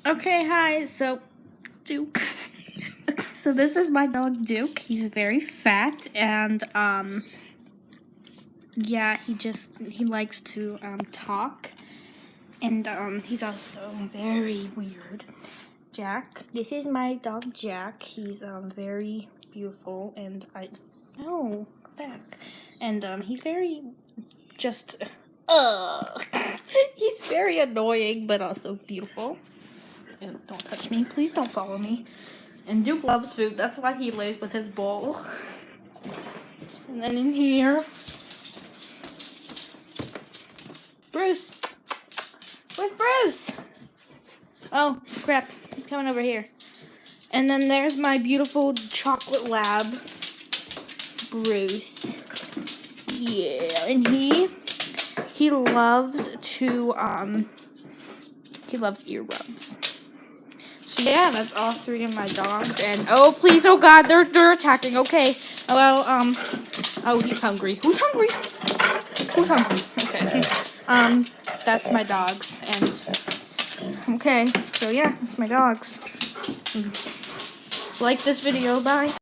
Okay, hi. So, Duke. So this is my dog Duke. He's very fat and yeah, he likes to talk, and he's also very weird. Jack. This is my dog Jack. He's very beautiful, and go back. And he's very just he's very annoying but also beautiful. And don't touch me. Please don't follow me. And Duke loves food. That's why he lays with his bowl. And then in here, Bruce. Where's Bruce? Oh, crap. He's coming over here. And then there's my beautiful chocolate lab, Bruce. Yeah, and he loves to he loves earrubs. So yeah, that's all three of my dogs. And oh please, oh god, they're attacking. Okay. Well, oh, he's hungry. Who's hungry? Who's hungry? Okay. That's my dogs. And okay, so yeah, that's my dogs. Like this video. Bye.